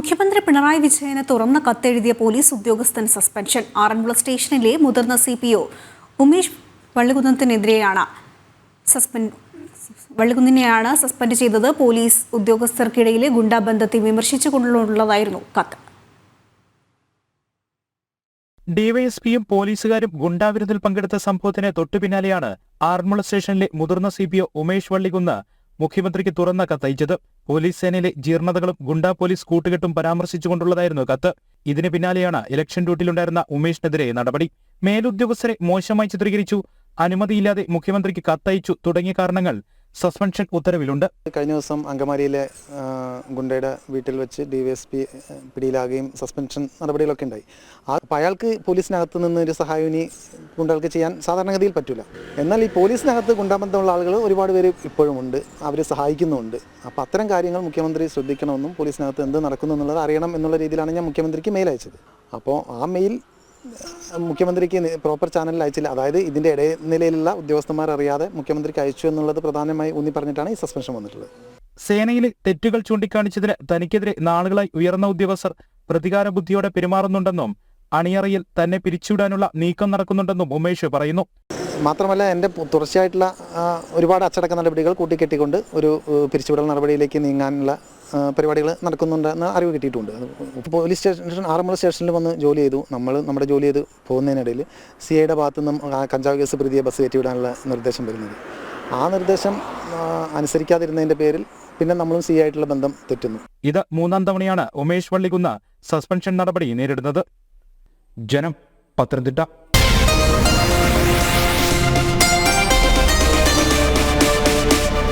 മുഖ്യമന്ത്രി പിണറായി വിജയന് തുറന്ന കത്തെഴുതിയ പോലീസ് ഉദ്യോഗസ്ഥൻ സസ്പെൻഷൻ. ആറന്മുള സ്റ്റേഷനിലെ മുതിർന്ന CPO ഉമേഷ് വള്ളികുന്നത്തിനെതിരെയാണ് സസ്പെൻഡ് ചെയ്തത്. പോലീസ് ഉദ്യോഗസ്ഥർക്കിടയിലെ ഗുണ്ടാബന്ധത്തെ വിമർശിച്ചുകൊണ്ടുള്ളതായിരുന്നു കത്ത്. ഡിവൈഎസ്പിയും പോലീസുകാരും ഗുണ്ടാവിരുദ്ധത്തിൽ പങ്കെടുത്ത സംഭവത്തിന് തൊട്ടുപിന്നാലെയാണ് ആറന്മുള സ്റ്റേഷനിലെ മുതിർന്ന CPO ഉമേഷ് വള്ളികുന്ന് മുഖ്യമന്ത്രിക്ക് തുറന്ന കത്തയച്ചത്. പോലീസ് സേനയിലെ ജീർണതകളും ഗുണ്ടാ പോലീസ് കൂട്ടുകെട്ടും പരാമർശിച്ചുകൊണ്ടുള്ളതായിരുന്നു കത്ത്. ഇതിന് പിന്നാലെയാണ് ഇലക്ഷൻ ഡ്യൂട്ടിയിലുണ്ടായിരുന്ന ഉമേഷിനെതിരെ നടപടി. മേലുദ്യോഗസ്ഥരെ മോശമായി ചിത്രീകരിച്ചു, അനുമതിയില്ലാതെ മുഖ്യമന്ത്രിക്ക് കത്തയച്ചു തുടങ്ങിയ കാരണങ്ങൾ സസ്പെൻഷൻ ഉത്തരവിലുണ്ട്. കഴിഞ്ഞ ദിവസം അങ്കമാലിയിലെ ഗുണ്ടയുടെ വീട്ടിൽ വെച്ച് DYSP പിടിയിലാകുകയും സസ്പെൻഷൻ നടപടികളൊക്കെ ഉണ്ടായി. അപ്പോൾ അയാൾക്ക് പോലീസിനകത്ത് നിന്ന് ഒരു സഹായം ഇനി ഗുണ്ടകൾക്ക് ചെയ്യാൻ സാധാരണഗതിയിൽ പറ്റില്ല. എന്നാൽ ഈ പോലീസിനകത്ത് ഗുണ്ടാബന്ധമുള്ള ആളുകൾ ഒരുപാട് പേര് ഇപ്പോഴും ഉണ്ട്, അവർ സഹായിക്കുന്നുമുണ്ട്. അപ്പോൾ അത്തരം കാര്യങ്ങൾ മുഖ്യമന്ത്രി ശ്രദ്ധിക്കണമെന്നും പോലീസിനകത്ത് എന്ത് നടക്കുന്നു എന്നുള്ളത് അറിയണം എന്നുള്ള രീതിയിലാണ് ഞാൻ മുഖ്യമന്ത്രിക്ക് മെയിൽ അയച്ചത്. അപ്പോൾ ആ മെയിൽ മുഖ്യമന്ത്രിക്ക് പ്രോപ്പർ ചാനലിൽ അയച്ചില്ല. അതായത് ഇതിൻ്റെ ഇടനിലയിലുള്ള ഉദ്യോഗസ്ഥന്മാർ അറിയാതെ മുഖ്യമന്ത്രിക്ക് അയച്ചു എന്നുള്ളത് പ്രധാനമായി ഊന്നി പറഞ്ഞിട്ടാണ് ഈ സസ്പെൻഷൻ വന്നിട്ടുള്ളത്. സേനയിലെ തെറ്റുകൾ ചൂണ്ടിക്കാണിച്ചതിന് തനിക്കെതിരെ നാളുകളായി ഉയർന്ന ഉദ്യോഗസ്ഥർ പ്രതികാര ബുദ്ധിയോടെ പെരുമാറുന്നുണ്ടെന്നും അണിയറയിൽ തന്നെ പിരിച്ചുവിടാനുള്ള നീക്കം നടക്കുന്നുണ്ടെന്നും ഉമേഷ് പറയുന്നു. മാത്രമല്ല എൻ്റെ തുടർച്ചയായിട്ടുള്ള ഒരുപാട് അച്ചടക്ക നടപടികൾ കൂട്ടിക്കെട്ടിക്കൊണ്ട് ഒരു പിരിച്ചുവിടൽ നടപടിയിലേക്ക് നീങ്ങാനുള്ള പരിപാടികൾ നടക്കുന്നുണ്ടെന്ന് അറിവ് കിട്ടിയിട്ടുണ്ട്. പോലീസ് സ്റ്റേഷൻ ആറന്മുള സ്റ്റേഷനിൽ വന്ന് ജോലി ചെയ്തു. നമ്മുടെ ജോലി ചെയ്ത് പോകുന്നതിനിടയിൽ CIയുടെ ഭാഗത്തു നിന്നും കഞ്ചാവ് കേസ് പ്രതിയെ ബസ് കയറ്റിവിടാനുള്ള നിർദ്ദേശം വരുന്നത്. ആ നിർദ്ദേശം അനുസരിക്കാതിരുന്നതിൻ്റെ പേരിൽ പിന്നെ നമ്മളും CI ആയിട്ടുള്ള ബന്ധം തെറ്റുന്നു. ഇത് മൂന്നാം തവണയാണ് ഉമേഷ് വള്ളികുന്ന് സസ്പെൻഷൻ നടപടി നേരിടുന്നത്. ജനം, പത്തനംതിട്ട.